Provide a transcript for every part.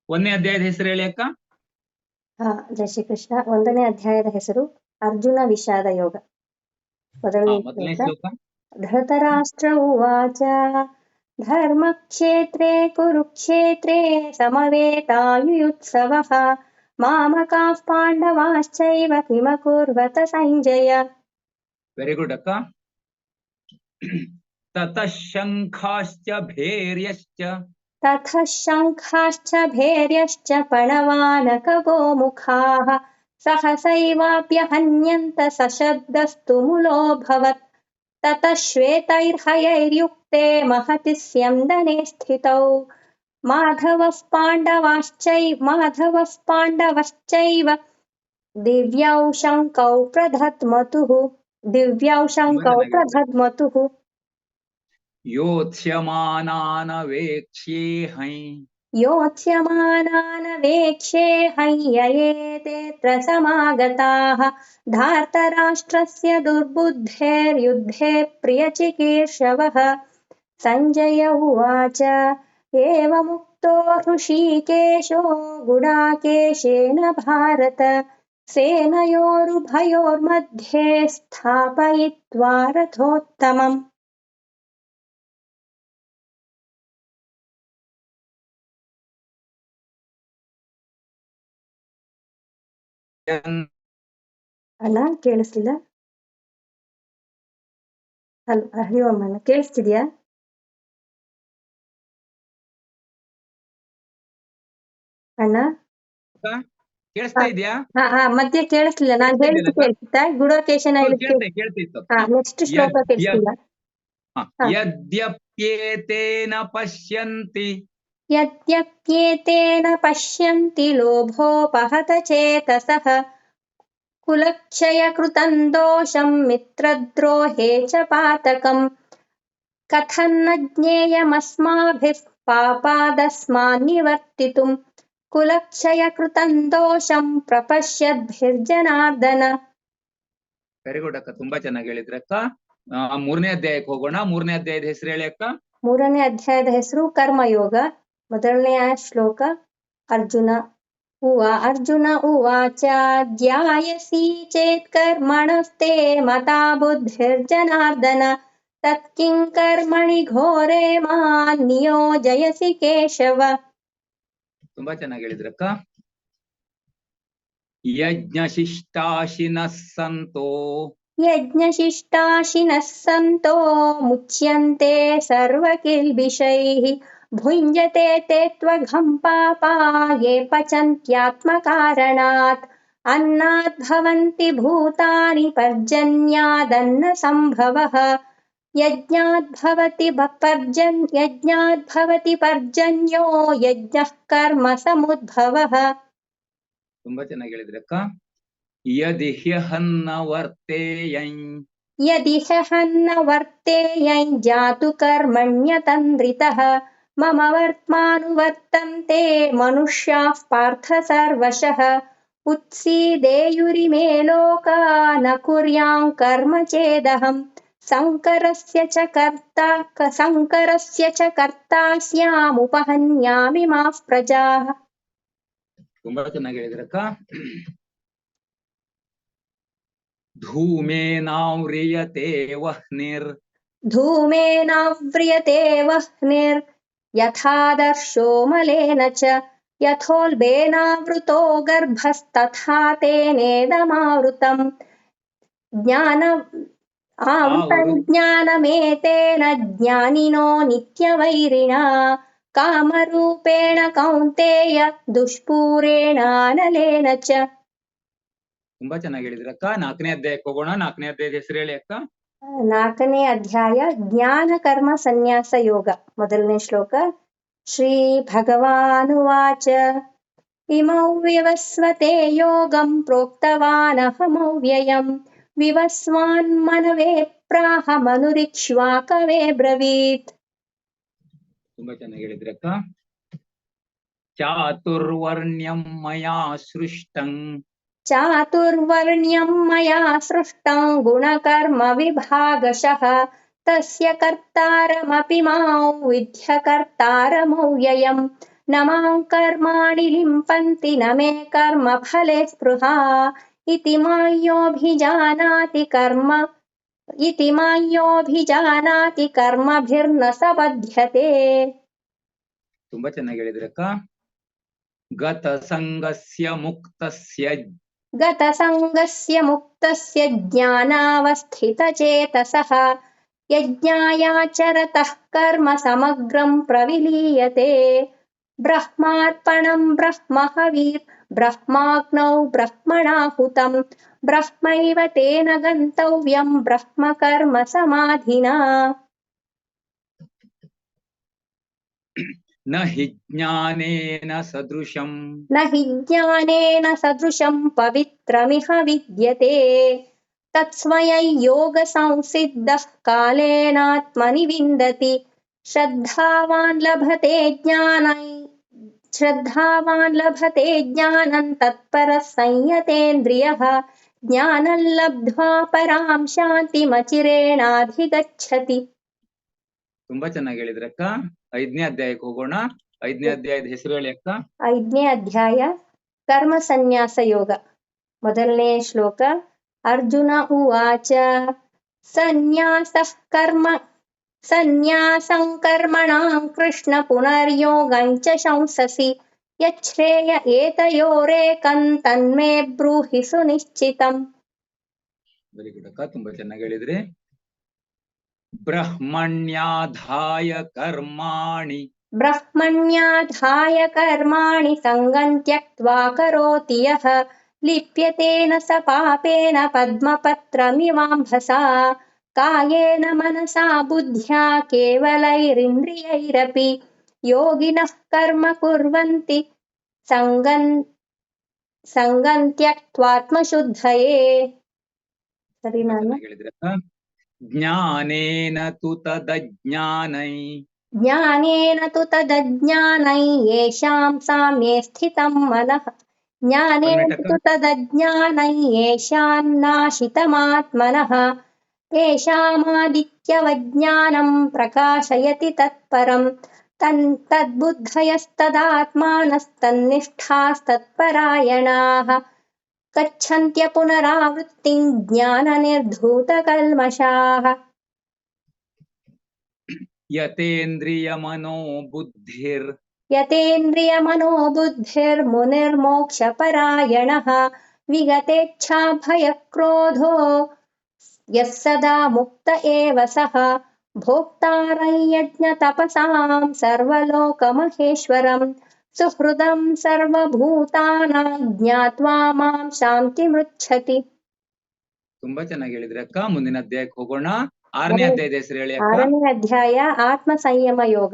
ಒಂದನೇ ಅಧ್ಯಾಯದ ಹೆಸರು ಹೇಳಿ ಅಕ್ಕ. ಜೈ ಶ್ರೀ ಕೃಷ್ಣ. 1ನೇ ಅಧ್ಯಾಯದ ಹೆಸರು ಅರ್ಜುನ ವಿಷಾದ ಯೋಗ. ಮೊದಲನೇ ಶ್ಲೋಕ. ಧೃತರಾಷ್ಟ್ರ ಉವಾಚ ಧರ್ಮಕ್ಷೇತ್ರೇ ಕುರುಕ್ಷೇತ್ರೇ ಸಮವೇತಾಯುಯುತ್ಸವಃ ಮಾಮಕಾಃ ಪಾಂಡವಾಶ್ಚೈವ ಕಿಮಕುರ್ವತ ಸಂಜಯ. ವೆರಿ ಗುಡ್ ಅಕ್ಕ. ತತಃ ಶಂಖಾಶ್ಚ ಭೇರ್ಯಶ್ಚ ಪಣವಾನಕಗೋಮುಖಾಃ ಸಹಸೈವಾಪ್ಯಹನ್ಯಂತ ಸಶಬ್ದಸ್ತು ಮುಲೋऽಭವತ್. ತತಃ ಶ್ವೇತೈರ್ಹಯೈರ್ಯುಕ್ತೆ ಮಹತಿ ಸ್ಯಂದನೆ ಸ್ಥಿತೌ ಮಾಧವಃ ಪಾಂಡವಶ್ಚೈವ ದಿವ್ಯೌ ಶಂಕೌ ಪ್ರದಧ್ಮತುಃ. ಯೋತ್ಸ್ಯಮಾನಾನವೇಕ್ಷ್ಯेऽहं समागताः धार्तराष्ट्रस्य दुर्बुद्धेर्युद्धे प्रियचिकीर्षवः. संजय उवाच एवमुक्तो हृषीकेशो गुडाकेशेन भारत सेनयोरुभयोर्मध्ये स्थापयित्वा रथोत्तमम्. ಅಣ್ಣ ಕೇಳಿಸ್ಲಿಲ್ಲ? ಹರಿ ಓಂ ಅಣ್ಣ, ಕೇಳಿಸ್ತಿದ್ಯಾ ಅಣ್ಣ? ಕೇಳಿಸ್ತಾ ಇದೆಯಾ? ಮಧ್ಯೆ ಕೇಳಿಸ್ಲಿಲ್ಲ. ನಾನು ಹೇಳಿದ್ದು ಕೇಳಿಸ್ತಾ? ಗುಡೋಕೇಶನ ಕೇಳ್ತಿತ್ತು. ನೆಕ್ಸ್ಟ್ ಶ್ಲೋಕ ಕೇಳಿಸ್ಲಿಲ್ಲ. ಯದ್ಯಪ್ಯೇತೇನ ಪಶ್ಯಂತಿ ಲೋಭೋಪಹತ ಚೇತಸಃ ಕುಲಕ್ಷಯ ಕೃತಂ ದೋಷಂ ಮಿತ್ರದ್ರೋಹೇ ಚ ಪಾತಕಂ ಕಥನ್ನ ಜ್ಞೇಯಮಸ್ಮಾಭಿಃ ಪಾಪಾದಸ್ಮಾನ್ ನಿವರ್ತಿತುಂ ಕುಲಕ್ಷಯ ಕೃತಂ ದೋಷಂ ಪ್ರಪಶ್ಯದ್ಭಿರ್ಜನಾರ್ದನ. ವೆರಿ ಗುಡ್ ಅಕ್ಕ, ತುಂಬಾ ಚೆನ್ನಾಗಿ ಹೇಳಿದ್ರಿ ಅಕ್ಕ. 3ನೇ ಅಧ್ಯಾಯಕ್ಕೆ ಹೋಗೋಣ. 3ನೇ ಅಧ್ಯಾಯದ ಹೆಸರು ಹೇಳಿ ಅಕ್ಕ. 3ನೇ ಅಧ್ಯಾಯದ ಹೆಸರು ಕರ್ಮಯೋಗ. ಮೊದಲನೆಯ ಶ್ಲೋಕ ಅರ್ಜುನ ಉವಾಚ ಧ್ಯಾಯಸಿ ಚೇತ್ ಕರ್ಮಣಸ್ತೆ ಮತಾ ಬುದ್ಧಿರ್ಜನಾರ್ದನ ತತ್ಕಿಂ ಕರ್ಮಣಿ ಘೋರೆ ಮಾನ್ ನಿಯೋಜಯಸಿ ಕೇಶವ. ತುಂಬಾ ಚೆನ್ನಾಗಿ ಹೇಳಿದ್ರಕ್ಕ. ಯಜ್ಞಶಿಷ್ಟಾಶಿನಃ ಸಂತೋ ಮುಚ್ಯಂತೆ ಸರ್ವಕಿಲ್ಬಿಷೈಃ ಭುಂಜತೆ ತೇ ತ್ವಘಂ ಪಾಪಾ ಯೇ ಪಚಂತ್ಯಾತ್ಮಕಾರಣಾತ್ ಅನ್ನಾದ್ ಭವಂತಿ ಭೂತಾನಿ ಪರ್ಜನ್ಯಾದನ್ನ ಸಂಭವಃ ಯಜ್ಞಾದ್ ಭವತಿ ಪರ್ಜನ್ಯೋ ಯಜ್ಞಃ ಕರ್ಮ ಸಮುದ್ಭವಃ. ತುಂಬಾ ಚೆನ್ನಾಗಿ ಹೇಳಿದ್ರಕ್ಕ. ಯದಿಹ್ಯಹನ್ನ ವರ್ತೇಯಂ ಜಾತು ಕರ್ಮಣ್ಯತಂದ್ರಿತಃ ಮಮ ವರ್ತ್ಮಾನುವರ್ತಂತೆ ಮನುಷ್ಯಾಃ ಪಾರ್ಥ ಸರ್ವಶಃ ಉತ್ಸೀದೇಯುರಿಮೇ ಲೋಕಾ ನ ಕುರ್ಯಾಂ ಕರ್ಮ ಚೇದಹಂ ಸಂಕರಸ್ಯ ಚ ಕರ್ತಾ ಸ್ಯಾಮುಪಹನ್ಯಾಮಿ ಮಾಃ ಪ್ರಜಾಃ. ತುಂಬಾ ಚೆನ್ನಾಗಿ ಹೇಳಿದ್ರಕ್ಕ. ಧೂಮೇನಾವ್ರಿಯತೆ ವಹ್ನಿರ್ ಯಥಾದರ್ಶೋ ಮಲೇನ ಚ ಯಥೋಲ್ಬೇನಾವೃತೋ ಗರ್ಭಸ್ತಥಾ ತೇನೇದಮಾವೃತಂ ಜ್ಞಾನಮೇತೇನ ಜ್ಞಾನಿನೋ ನಿತ್ಯವೈರಿಣಾ ಕಾಮರೂಪೇಣ ಕೌಂತೇಯ ದುಷ್ಪೂರೇಣಾನಲೇನ ಚ. ತುಂಬಾ ಚೆನ್ನಾಗಿ ಹೇಳಿದ್ರಕ್ಕ. 4ನೇ ಅಧ್ಯಾಯಕ್ಕೆ ಹೋಗೋಣ. 4ನೇ ಅಧ್ಯಾಯದ ಹೆಸರು ಹೇಳಿ ಅಕ್ಕ. 4ನೇ ಅಧ್ಯಾಯ ಜ್ಞಾನ ಕರ್ಮ ಸನ್ಯಾಸ ಯೋಗ. ಮೊದಲನೇ ಶ್ಲೋಕ ಶ್ರೀ ಭಗವಾನುವಾಚ ಇಮೌ ವಿವಸ್ವತೆ ಯೋಗಂ ಪ್ರೋಕ್ತವಾನಹಮವ್ಯಯಂ ವಿವಸ್ವಾನ್ ಮನವೇ ಪ್ರಾಹ ಮನುರಿಕ್ಷ್ವಾಕವೇ ಬ್ರವೀತ್. ತುಂಬಾ ಚೆನ್ನಾಗಿ ಹೇಳಿದ್ರಕ್ಕ. ಚಾತುರ್ವರ್ಣ್ಯಂ ಮಯಾ ಸೃಷ್ಟಂ ಗುಣಕರ್ಮ ವಿಭಾಗಶಃ ತಸ್ಯ ಕರ್ತಾರಮಪಿ ಮಾಂ ವಿದ್ಯ ಕರ್ತಾರಮವ್ಯಯಂ न मां कर्माणि लिम्पन्ति न मे कर्मफले स्पृहा इति मां कर्मभिर्न स बध्यते. ತುಂಬಾ ಚೆನ್ನಾಗಿ ಹೇಳಿದ್ರಿ ಅಕ್ಕ. गतसङ्गस्य मुक्तस्य ज्ञानावस्थितचेतसः यज्ञायाचरतः कर्म समग्रं प्रविलीयते. ब्रह्मार्पणं ब्रह्महविर्ब्रह्माग्नौ ब्रह्मणाहुतं ब्रह्मैव तेन गन्तव्यं ब्रह्मकर्म समाधिना. न हि ज्ञानेन सदृशं पवित्रमिह विद्यते. तत्स्वयं योगसंसिद्धः कालेनात्मनि विन्दति. श्रद्धावान् लभते ज्ञानं तत्परः संयतेन्द्रियः ज्ञानं लब्ध्वा परां शान्तिमचिरेणाधिगच्छति. ತುಂಬಾ ಚೆನ್ನಾಗಿ ಹೇಳಿದ್ರಿ ಅಕ್ಕ. 5ನೇ ಅಧ್ಯಾಯಕ್ಕೆ ಹೋಗೋಣ. 5ನೇ ಅಧ್ಯಾಯದ ಹೆಸರು ಹೇಳಿ ಅಕ್ಕ. 5ನೇ ಅಧ್ಯಾಯ ಕರ್ಮ ಸನ್ಯಾಸ ಯೋಗ. ಮೊದಲನೇ ಶ್ಲೋಕ. ಅರ್ಜುನ ಉವಾಚ ಸನ್ಯಾಸಂ ಕರ್ಮಣಾಂ ಕೃಷ್ಣ ಪುನರ್ಯೋಗಂ ಚ ಶಂಸಸಿ ಯಚ್ಛ್ರೇಯ ಏತಯೋರೇಕಂ ತನ್ಮೇ ಬ್ರೂಹಿ ಸುನಿಶ್ಚಿತಂ. ವೆರಿ ಗುಡ್ ಅಕ್ಕ, ತುಂಬಾ ಚೆನ್ನಾಗಿ ಹೇಳಿದ್ರಿ. ಬ್ರಹ್ಮಣ್ಯಾಧಾಯ ಕರ್ಮಾಣಿ ಸಂಗಂ ತ್ಯಕ್ತ್ವಾ ಕರೋತಿ ಯಃ ಲಿಪ್ಯತೇನ ಸ ಪಾಪೇನ ಪದ್ಮಪತ್ರಮಿವಾಂಭಸಾ ಕಾಯೇನ ಮನಸಾ ಬುದ್ಧ್ಯಾ ಕೇವಲೈರಿಂದ್ರಿಯೈರಪಿ ಯೋಗಿನಃ ಕರ್ಮ ಕುರ್ವಂತಿ ಸಂಗಂ ತ್ಯಕ್ತ್ವಾತ್ಮಶುದ್ಧಯೇ. ಸರಿ ನಾನು ಜ್ಞಾನೇನ ತು ತದಜ್ಞಾನೈ ಯೇಷಾಂ ಸಾಮ್ಯೇ ಸ್ಥಿತಂ ಮನಃ ಯೇಷಾನ್ನಾಶಿತಮಾತ್ಮನಃ ಯೇಷಾಮಾದಿತ್ಯವಜ್ಞಾನಂ ಪ್ರಕಾಶಯತಿ ತತ್ಪರಂ ತದ್ಬುದ್ಧಯಸ್ತದಾತ್ಮಾನಸ್ತನ್ನಿಷ್ಠಾಸ್ತತ್ಪರಾಯಣಾಃ ಗಚ್ಚನ್ತ್ಯ ಪುನರಾವೃತ್ತಿಂ ಜ್ಞಾನನಿರ್ಧೂತಕಲ್ಮಷಾಃ. ಯತೇಂದ್ರಿಯಮನೋಬುದ್ಧಿರ್ಮುನಿರ್ಮೋಕ್ಷಪರಾಯಣಃ ವಿಗತೇಚ್ಛಾಭಯಕ್ರೋಧೋ ಯಃ ಸದಾ ಮುಕ್ತ ಏವ ಸಃ ಭೋಕ್ತಾರಂ ಯಜ್ಞತಪಸಾಂ ಸರ್ವಲೋಕಮಹೇಶ್ವರಂ ಸುಹೃದಂ ಸರ್ವಭೂತಾನಾಂ ಜ್ಞಾತ್ವಾ ಮಾಂ ಶಾಂತಿಮೃಚ್ಛತಿ. ತುಂಬಾ ಚೆನ್ನಾಗಿ ಹೇಳಿದ್ರಿ ಅಕ್ಕ. ಮುಂದಿನ ಅಧ್ಯಾಯಕ್ಕೆ ಹೋಗೋಣ. 6ನೇ ಅಧ್ಯಾಯದ ಹೆಸರು ಹೇಳಿ ಅಕ್ಕ. 6ನೇ ಅಧ್ಯಾಯ ಆತ್ಮ ಸಂಯಮ ಯೋಗ.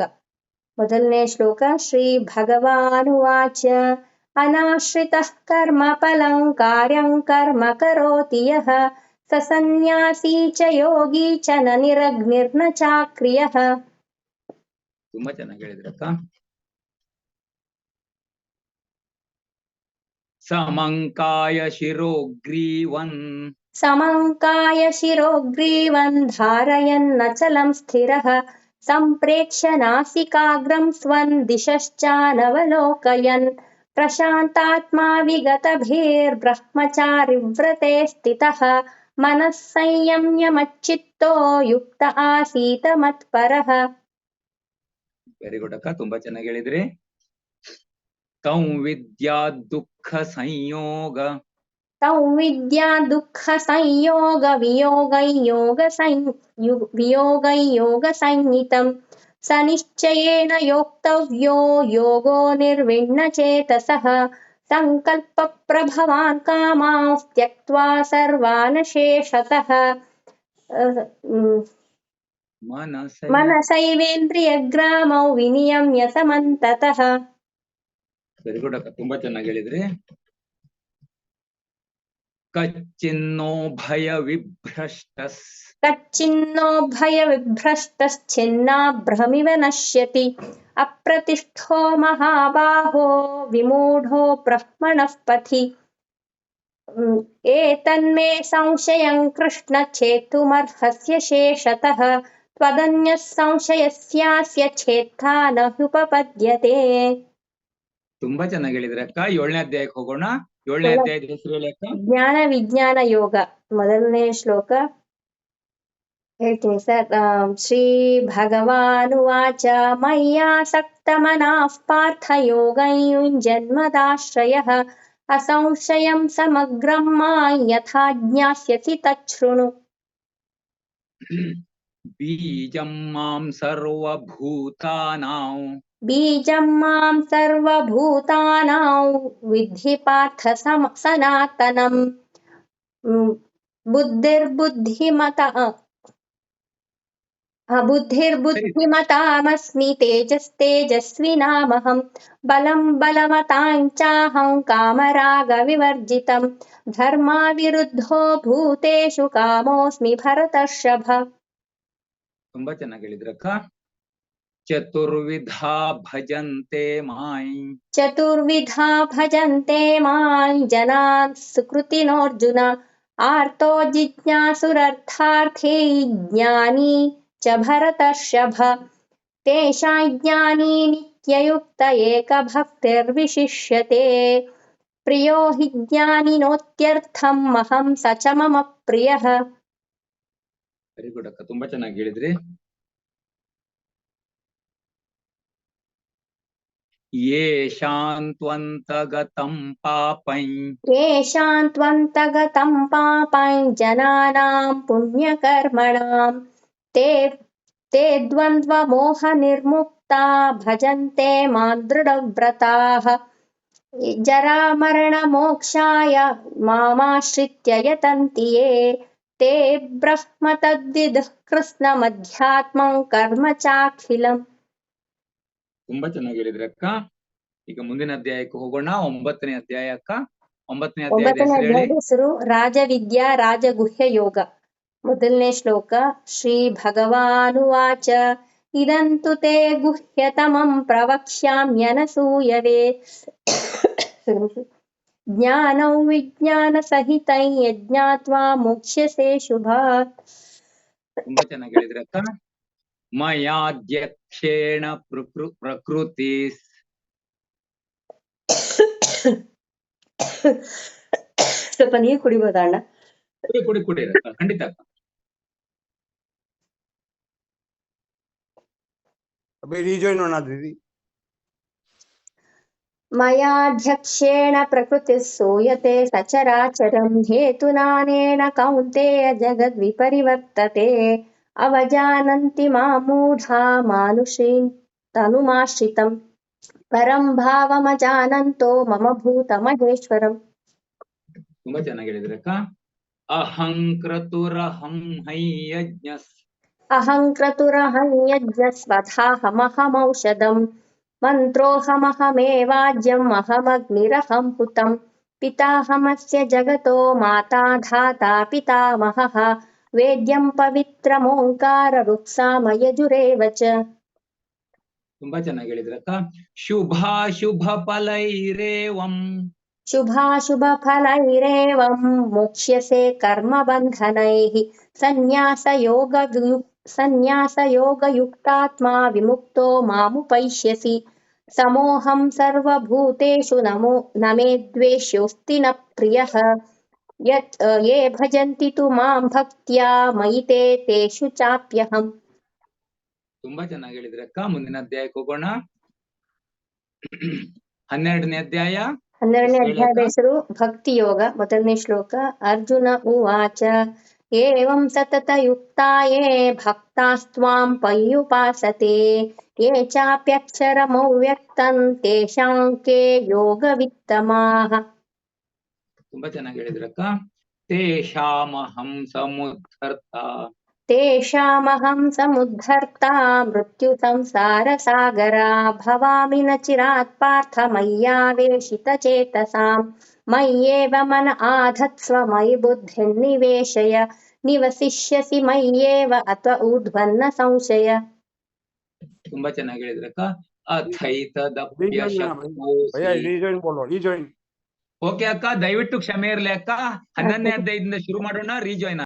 ಮೊದಲನೇ ಶ್ಲೋಕ. ಶ್ರೀ ಭಗವಾನುವಾಚ ಅನಾಶ್ರಿತಃ ಕರ್ಮ ಫಲಂ ಕಾರ್ಯಂ ಕರ್ಮ ಕರೋತಿ ಯಃ ಸ ಸನ್ಯಾಸಿ ಚ ಯೋಗಿ ಚ ನ ನಿರಗ್ನಿರ್ನ ಚಾಕ್ರಿಯಃ. ತುಂಬಾ ಚೆನ್ನಾಗಿ ಹೇಳಿದ್ರಿ ಅಕ್ಕ. ಸಮಂಕಾಯ ಶಿರೋಗ್ರೀವಂ ಧಾರಯನ್ನಚಲಂ ಸ್ಥಿರಃ ಸಂಪ್ರೇಕ್ಷ್ಯ ನಾಸಿಕಾಗ್ರಂ ಸ್ವಂ ದಿಶಶ್ಚಾನವಲೋಕಯನ್ ಪ್ರಶಾಂತಾತ್ಮಾ ವಿಗತಭೀರ್ಬ್ರಹ್ಮಚಾರಿವ್ರತೆ ಸ್ಥಿತಃ ಮನಃ ಸಂಯಮ್ಯ ಮಚ್ಚಿತ್ತೋ ಯುಕ್ತ ಆಸೀತ ಮತ್ಪರಃ. ವೆರಿ ಗುಡ್ ಅಕ್ಕ, ತುಂಬಾ ಚೆನ್ನಾಗಿ ಹೇಳಿದ್ರಿ. ತಂ ವಿದ್ಯಾ ದುಃಖ ಸಂಯೋಗ ವಿಯೋಗಂ ಸಂಹಿತಂ ಸ ನಿಶ್ಚಯೇನ ಯೋಕ್ತವ್ಯೋ ಯೋಗೋ ನಿರ್ವಿಣ್ಣ ಚೇತಸಃ ಸಂಕಲ್ಪ ಪ್ರಭವಾನ್ ಕಾಮಾನ್ ತ್ಯಕ್ತ್ವಾ ಸರ್ವಾನ್ ಶೇಷತಃ ಮನಸೈವೇಂದ್ರಿಯಗ್ರಾಮೌ ವಿನಿಯಮ್ಯ ಸಮಂತತಃ. ವೆರಿ ಗುಡ್ ಅಕ್ಕ, ತುಂಬಾ ಚೆನ್ನಾಗಿ ಹೇಳಿದ್ರಿ. ಕಚ್ಚಿನ್ನೋ ಭಯ ವಿಭ್ರಷ್ಟಶ್ಚಿನ್ನಾಭ್ರಮಿವ ನಶ್ಯತಿ ಅಪ್ರತಿಷ್ಠೋ ಮಹಾಬಾಹೋ ವಿಮೂಢೋ ಬ್ರಹ್ಮಣಃ ಪಥಿ ಏತನ್ಮೇ ಸಂಶಯಂ ಕೃಷ್ಣ ಛೇತ್ತುಮರ್ಹಸ್ಯ ಶೇಷತಃ ತ್ವದನ್ಯಃ ಸಂಶಯಸ್ಯಾಸ್ಯ ಛೇತ್ಥಾ ನ ಹ್ಯುಪಪದ್ಯತೆ. ತುಂಬಾ ಚೆನ್ನಾಗಿ ಹೇಳಿದ್ರೆ ಅಕ್ಕ. 7ನೇ ಅಧ್ಯಾಯಕ್ಕೆ ಹೋಗೋಣ. 7ನೇ ಅಧ್ಯಾಯದ ಹೆಸರು ಹೇಳಿ ಅಕ್ಕ. ಜ್ಞಾನ ವಿಜ್ಞಾನ ಯೋಗ ಮೊದಲನೇ ಶ್ಲೋಕ ಹೇಳ್ತೀನಿ ಸರ್. ಶ್ರೀ ಭಗವಾನುವಾಚ ಮಯ್ಯಾಸಕ್ತಮನಃ ಪಾರ್ಥ ಯೋಗಂ ಯುಂಜನ್ಮದಾಶ್ರಯಃ ಅಸಂಶಯಂ ಸಮಗ್ರಂ ಮಾಂ ಯಥಾ ಜ್ಞಾಸ್ಯಸಿ ತಚ್ಛೃಣು. ಬೀಜಂ ಮಾಂ ಸರ್ವಭೂತಾನಾಂ ಬೀಜಂ ಮಾಂ ಸರ್ವಭೂತಾನಾಂ ವಿದ್ಧಿ ಪಾರ್ಥ ಸನಾತನಂ ಬುದ್ಧಿರ್ಬುದ್ಧಿಮತಾಮಸ್ಮಿ ತೇಜಸ್ವಿನಾಮಹಂ ಬಲಂ ಬಲವತಾಂ ಚಾಹಂ ಕಾಮರಾಗ ವಿವರ್ಜಿತಂ ಧರ್ಮ ವಿರುದ್ಧೋ ಭೂತೇಷು ಕಾಮೋಸ್ಮಿ ಭರತರ್ಷಭ. ತುಂಬಾ ಚೆನ್ನಾಗಿ ಹೇಳಿದ್ರಕ್ಕ. ಚತುರ್ವಿಧಾ ಭಜಂತೆ ಮಾಂ ಜನಾನ್ ಸುಕೃತಿನೋರ್ಜುನ ಆರ್ತೋ ಜಿಜ್ಞಾಸುರರ್ಥಾರ್ಥೇ ಜ್ಞಾನಿ ಚ ಭರತರ್ಷಭ ತೇಷಾಂ ಜ್ಞಾನಿ ನಿತ್ಯಯುಕ್ತ ಏಕಭಕ್ತಿರ್ವಿಶಿಷ್ಯತೆ ಪ್ರಿಯೋ ಹಿ ಜ್ಞಾನಿನೋತ್ಯರ್ಥಂ ಅಹಂ ಸ ಚ ಮಮ ಪ್ರಿಯಃ. ವೆರಿ ಗುಡ್ ಅಕ್ಕ, ತುಂಬಾ ಚೆನ್ನಾಗಿ ಹೇಳಿದ್ರಿ. ಯೇಷಾಂತ್ವಂತಗತಂ ಪಾಪಂ ಜನಾನಾಂ ಪುಣ್ಯಕರ್ಮಣಾಂ ತೇ ದ್ವಂದ್ವ ಮೋಹ ನಿರ್ಮುಕ್ತಾ ಭಜಂತೆ ಮಾಂ ದೃಢವ್ರತಾಃ ಜರಾಮರಣ ಮೋಕ್ಷಾಯ ಮಾಮಾಶ್ರಿತ್ಯ ಯತಂತಿ ಯೇ ತೇ ಬ್ರಹ್ಮ ತದ್ವಿದುಃ ಕೃಷ್ಣಮಧ್ಯಾತ್ಮಂ ಕರ್ಮ ಚಾಖಿಲಂ. ತುಂಬಾ ಚೆನ್ನಾಗಿ ಹೇಳಿದ್ರಿ ಅಕ್ಕ. ಈಗ ಮುಂದಿನ ಅಧ್ಯಾಯಕ್ಕೆ ಹೋಗೋಣ. 9ನೇ ಅಧ್ಯಾಯ ಅಕ್ಕ. 9ನೇ ಅಧ್ಯಾಯದ ಹೆಸರು ರಾಜವಿದ್ಯಾ ರಾಜಗುಹ್ಯ ಯೋಗ. ಮೊದಲನೇ ಶ್ಲೋಕ ಶ್ರೀ ಭಗವಾನುವಾಚ ಇದಂತು ತೇ ಗುಹ್ಯತಮಂ ಪ್ರವಕ್ಷ್ಯಾಮ್ಯನಸೂಯವೆ ಜ್ಞಾನಂ ವಿಜ್ಞಾನ ಸಹಿತಂ ಯಜ್ಞಾತ್ವಾ ಮೋಕ್ಷ್ಯಸೇ ಶುಭಾತ್. ತುಂಬಾ ಚೆನ್ನಾಗಿ ಹೇಳಿದ್ರಿ ಅಕ್ಕ. ಮಯಾಧ್ಯಕ್ಷೇಣ ಪ್ರಕೃತಿ ಸ್ವಲ್ಪ ನೀರು ಕುಡಿಬೋದಾ ಅಣ್ಣ? ಕುಡಿ ಖಂಡಿತ ಅಕ್ಕ. ಮಯಾಧ್ಯಕ್ಷೇಣ ಪ್ರಕೃತಿ ಸೂಯತೆ ಸಚರಾಚರಂ ಹೇತುನಾನೇನ ಕೌಂತೆಯ ಜಗದ್ವಿಪರಿವರ್ತತೆ ಅವಜಾನಂತಿ ಮಾಂ ಮೂಢಾ ಮಾನುಷೀಂ ತನುಮಾಶ್ರಿತಂ ಪರಂ ಭಾವಮಜಾನಂತೋ ಮಮ ಭೂತ ಮಹೇಶ್ವರಂ. ತುಂಬಾ ಚೆನ್ನಾಗಿ ಹೇಳಿದ್ರೆ ಅಕ್ಕ. ಅಹಂಕ್ರತುರಹಂ ಯಜ್ಞಸ್ವಥಾಹಮಹಮೌಷಧಂ ಮಂತ್ರೋಹಮಹಮೇವಾಜ್ಯಂ ಅಹಮಗ್ನಿರಹಂ ಹುತಂ ಪಿತಾಹಮಸ್ಯ ಜಗತೋ ಮಾತಾ ಧಾತಾ ಪಿತಾಮಹಃ ವೇದ್ಯಂ ಪವಿತ್ರಮೋಂಕಾರ ರುಕ್ಸಾಮಯಜುರೇವ ಚ. ತುಂಬಾ ಚೆನ್ನಾಗಿ ಹೇಳಿದ್ರಕ್ಕ. ಶುಭಾಶುಭ ಫಲೈರೇವಂ ಮೋಕ್ಷ್ಯಸೆ ಕರ್ಮ ಬಂಧನೈಃ ಸನ್ಯಾಸಯೋಗಯುಕ್ತಾತ್ಮಾ ವಿಮುಕ್ತೋ ಮಾಮುಪೈಷ್ಯಸಿ ಸಮೋಹಂ ಸರ್ವಭೂತೇಷು ನ ಮೇ ದ್ವೇಷ್ಯೋಸ್ತಿ ನ ಪ್ರಿಯಃ ಯೇ ಭಜಂತಿ ತು ಮಾಂ ಭಕ್ತ್ಯಾ ಮಯಿ ತೇಷು ಚಾಪ್ಯಹಂ. ತುಂಬಾ ಚೆನ್ನಾಗಿ ಹೇಳಿದ್ರಕ್ಕ. ಮುಂದಿನ ಅಧ್ಯಾಯಕ್ಕೆ ಹೋಗೋಣ. 12ನೇ ಅಧ್ಯಾಯ. 12ನೇ ಅಧ್ಯಾಯದ ಹೆಸರು ಭಕ್ತಿ ಯೋಗ. ಮೊದಲನೇ ಶ್ಲೋಕ ಅರ್ಜುನ ಉವಾಚ ಏವಂ ಸತತ ಯುಕ್ತಾಯೇ ಭಕ್ತಾಸ್ತ್ವಾಂ ಪರ್ಯುಪಾಸತೆ ಯೇ ಚಾಪ್ಯಕ್ಷರಮವ್ಯಕ್ತಂ ತೇಷಾಂ ಕೇ ಯೋಗವಿತ್ತಮಾಃ. ತುಂಬಾ ಚೆನ್ನಾಗಿ ಹೇಳಿದ್ರಕ್ಕ. ತೇಷಾಮಹಂ ಸಮುದ್ಧರ್ತಾ ಮೃತ್ಯು ಸಂಸಾರ ಸಾಗರಾ ಭವಾಮಿ ನ ಚಿರಾತ್ ಪಾರ್ಥ ಮಯ್ಯಾವೇಶಿತ ಚೇತಸಾಂ ಮಯ್ಯೇವ ಮನ ಆಧತ್ಸ್ವ ಮಯಿ ಬುದ್ಧಿಂ ನಿವೇಶಯ ನಿವಸಿಷ್ಯಸಿ ಮಯ್ಯೇವ ಅಥವಾ ಊರ್ಧ್ವನ್ನ ಸಂಶಯ. ತುಂಬಾ ಚೆನ್ನಾಗಿ ಹೇಳಿದ್ರಕ್ಕ. ಓಕೆ ಅಕ್ಕ, ದಯವಿಟ್ಟು ಕ್ಷಮೆ ಇರ್ಲಿ ಅಕ್ಕ. 11ನೇ ಅಧ್ಯಾಯದಿಂದ ಶುರು ಮಾಡೋಣ. ರೀಜಾಯ್ನ್